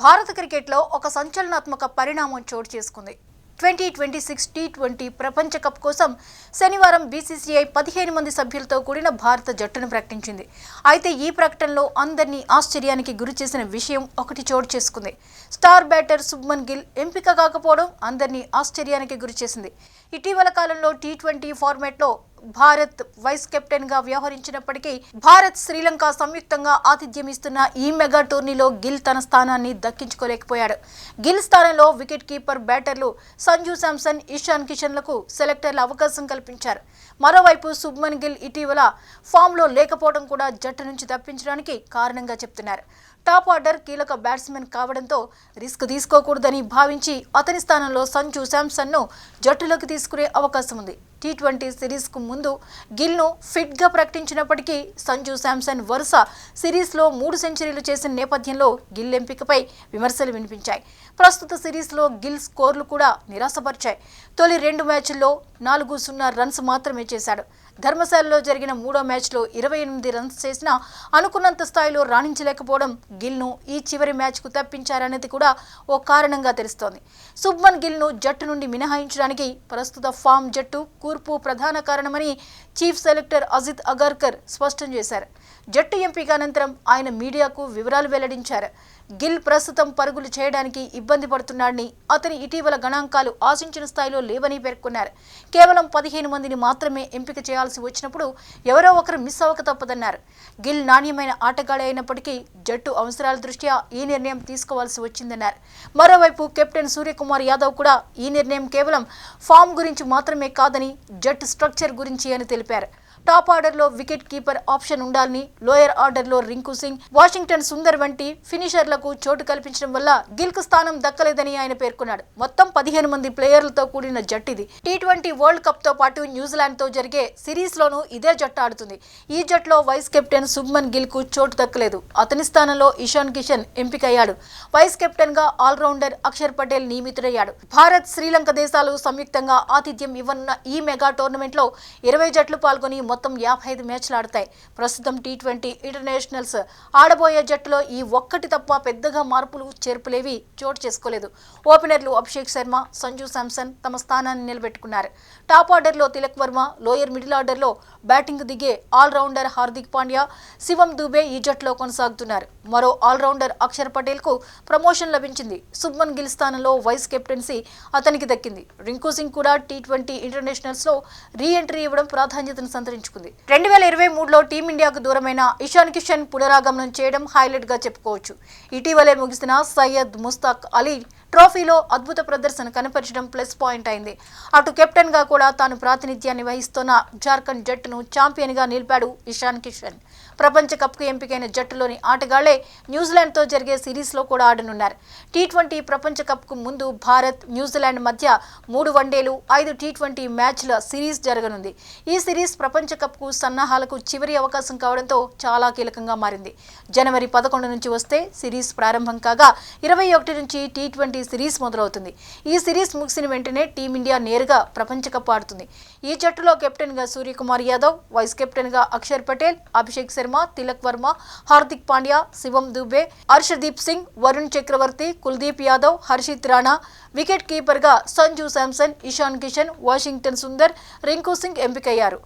భారత క్రికెట్లో ఒక సంచలనాత్మక పరిణామం చోటు చేసుకుంది. 2026 టీ20 ప్రపంచ కప్ కోసం శనివారం బీసీసీఐ 15 మంది సభ్యులతో కూడిన భారత జట్టును ప్రకటించింది. అయితే ఈ ప్రకటనలో అందరినీ ఆశ్చర్యానికి గురి చేసిన విషయం ఒకటి చోటు చేసుకుంది. స్టార్ బ్యాటర్ శుభ్మన్ గిల్ ఎంపిక కాకపోవడం అందరినీ ఆశ్చర్యానికి గురి చేసింది. ఇటీవల కాలంలో టీ20 ఫార్మాట్లో భారత్ వైస్ కెప్టెన్ గా వ్యవహరించినప్పటికీ భారత్ శ్రీలంక సంయుక్తంగా ఆతిథ్యం ఇస్తున్న ఈ మెగా టోర్నీలో గిల్ తన స్థానాన్ని దక్కించుకోలేకపోయాడు. గిల్ స్థానంలో వికెట్ కీపర్ బ్యాటర్లు సంజు శాంసన్, ఇషాన్ కిషన్లకు సెలెక్టర్లు అవకాశం కల్పించారు. మరోవైపు శుభ్మన్ గిల్ ఇటీవల ఫామ్లో లేకపోవడం కూడా జట్టు నుంచి తప్పించడానికి కారణంగా చెప్తున్నారు. టాప్ ఆర్డర్ కీలక బ్యాట్స్మెన్ కావడంతో రిస్క్ తీసుకోకూడదని భావించి అతని స్థానంలో సంజు శాంసన్ను జట్టులోకి తీసుకునే అవకాశం ఉంది. టీ20 సిరీస్కు ముందు గిల్ను ఫిట్గా ప్రకటించినప్పటికీ సంజు శాంసన్ వరుస సిరీస్లో 3 సెంచరీలు చేసిన నేపథ్యంలో గిల్ ఎంపికపై విమర్శలు వినిపించాయి. ప్రస్తుత సిరీస్లో గిల్ స్కోర్లు కూడా నిరాశపరిచాయి. తొలి 2 మ్యాచ్ల్లో 4-0 రన్స్ మాత్రమే చేశాడు. ధర్మశాలలో జరిగిన 3వ మ్యాచ్లో 28 రన్స్ చేసినా అనుకున్నంత స్థాయిలో రాణించలేకపోవడం గిల్ను ఈ చివరి మ్యాచ్కు తప్పించారనేది కూడా ఓ కారణంగా తెలుస్తోంది. శుభ్మన్ గిల్ను జట్టు నుండి మినహాయించడానికి ప్రస్తుత ఫామ్ జట్టు కూర్పు ప్రధాన కారణమని చీఫ్ సెలెక్టర్ అజిత్ అగర్కర్ స్పష్టం చేశారు. జట్టు ఎంపిక అనంతరం ఆయన మీడియాకు వివరాలు వెల్లడించారు. గిల్ ప్రస్తుతం పరుగులు చేయడానికి ఇబ్బంది పడుతున్నాడని, అతని ఇటీవల గణాంకాలు ఆశించిన స్థాయిలో లేవని పేర్కొన్నారు. కేవలం 15 మందిని మాత్రమే ఎంపిక చేయాల్సి వచ్చినప్పుడు ఎవరో ఒకరు మిస్ అవ్వక తప్పదన్నారు. గిల్ నాణ్యమైన ఆటగాడే అయినప్పటికీ జట్టు అవసరాల దృష్ట్యా ఈ నిర్ణయం తీసుకోవాల్సి వచ్చిందన్నారు. మరోవైపు కెప్టెన్ సూర్యకుమార్ యాదవ్ కూడా ఈ నిర్ణయం కేవలం ఫామ్ గురించి మాత్రమే కాదని జట్టు స్ట్రక్చర్ గురించి అని తెలిపారు. టాప్ ఆర్డర్లో వికెట్ కీపర్ ఆప్షన్ ఉండాలని, లోయర్ ఆర్డర్లో రింకు సింగ్, వాషింగ్టన్ సుందర్ వంటి ఫినిషర్లకు చోటు కల్పించడం వల్ల గిల్కు స్థానం దక్కలేదని ఆయన పేర్కొన్నాడు. మొత్తం 15 మంది ప్లేయర్లతో కూడిన జట్టిది. టీ20 వరల్డ్ కప్ తో పాటు న్యూజిలాండ్తో జరిగే సిరీస్లోనూ ఇదే జట్టు ఆడుతుంది. ఈ జట్టులో వైస్ కెప్టెన్ శుభ్మన్ గిల్కు చోటు దక్కలేదు. అతని స్థానంలో ఇషాన్ కిషన్ ఎంపికయ్యాడు. వైస్ కెప్టెన్ గా ఆల్రౌండర్ అక్షర్ పటేల్ నియమితుడయ్యాడు. భారత్, శ్రీలంక దేశాలు సంయుక్తంగా ఆతిథ్యం ఇవ్వనున్న ఈ మెగా టోర్నమెంట్లో 20 జట్లు పాల్గొని మొత్తం 55 మ్యాచ్లు ఆడతాయి. ప్రస్తుతం టీ20 ఇంటర్నేషనల్స్ ఆడబోయే జట్టులో ఈ ఒక్కటి తప్ప పెద్దగా మార్పులు చేర్పులేవి చోటు చేసుకోలేదు. ఓపెనర్లు అభిషేక్ శర్మ, సంజు శాంసన్ తమ స్థానాన్ని నిలబెట్టుకున్నారు. టాప్ ఆర్డర్లో తిలక్ వర్మ, లోయర్ మిడిల్ ఆర్డర్లో బ్యాటింగ్ దిగే ఆల్రౌండర్ హార్దిక్ పాండ్యా, శివం దూబే ఈ జట్టులో కొనసాగుతున్నారు. మరో ఆల్రౌండర్ అక్షర్ పటేల్కు ప్రమోషన్ లభించింది. శుభ్మన్ గిల్ స్థానంలో వైస్ కెప్టెన్సీ అతనికి దక్కింది. రింకు సింగ్ కూడా టీ20 ఇంటర్నేషనల్స్లో రీ ఎంట్రీ ఇవ్వడం ప్రాధాన్యతను సంతరించుకుంది. 2023లో టీమిండియాకు దూరమైన ఇషాన్ కిషన్ పునరాగమనం చేయడం హైలైట్ గా చెప్పుకోవచ్చు. ఇటీవలే ముగిసిన సయ్యద్ ముస్తాక్ అలీ ట్రోఫీలో అద్భుత ప్రదర్శన కనపరచడం ప్లస్ పాయింట్ అయింది. అటు కెప్టెన్ గా కూడా తాను ప్రాతినిధ్యాన్ని వహిస్తున్న జార్ఖండ్ జట్టును ఛాంపియన్ గా నిలిపాడు ఇషాన్ కిషన్. ప్రపంచ కప్కు ఎంపికైన జట్టులోని ఆటగాళ్లే న్యూజిలాండ్తో జరిగే సిరీస్లో కూడా ఆడనున్నారు. టీ20 ప్రపంచ కప్కు ముందు భారత్, న్యూజిలాండ్ మధ్య 3 వన్డేలు, 5 టీ20 మ్యాచ్ల సిరీస్ జరగనుంది. ఈ సిరీస్ ప్రపంచ కప్కు సన్నాహాలకు చివరి అవకాశం కావడంతో చాలా కీలకంగా మారింది. జనవరి 11 నుంచి వస్తే సిరీస్ ప్రారంభం కాగా 21 నుంచి టీ20 సిరీస్ మొదలవుతుంది. ఈ సిరీస్ ముగిసిన వెంటనే టీమిండియా నేరుగా ప్రపంచ కప్ ఆడుతుంది. ఈ జట్టులో కెప్టెన్ గా సూర్యకుమార్ యాదవ్, వైస్ కెప్టెన్ గా అక్షర్ పటేల్, అభిషేక్ శర్మ, తిలక్ వర్మ, హార్దిక్ పాండ్యా, శివం దూబే, హర్షదీప్ సింగ్, వరుణ్ చక్రవర్తి, కుల్దీప్ యాదవ్, హర్షిత్ రాణా, వికెట్ కీపర్ గా సంజు శాంసన్, ఇషాన్ కిషన్, వాషింగ్టన్ సుందర్, రింకు సింగ్ ఎంపికయ్యారు.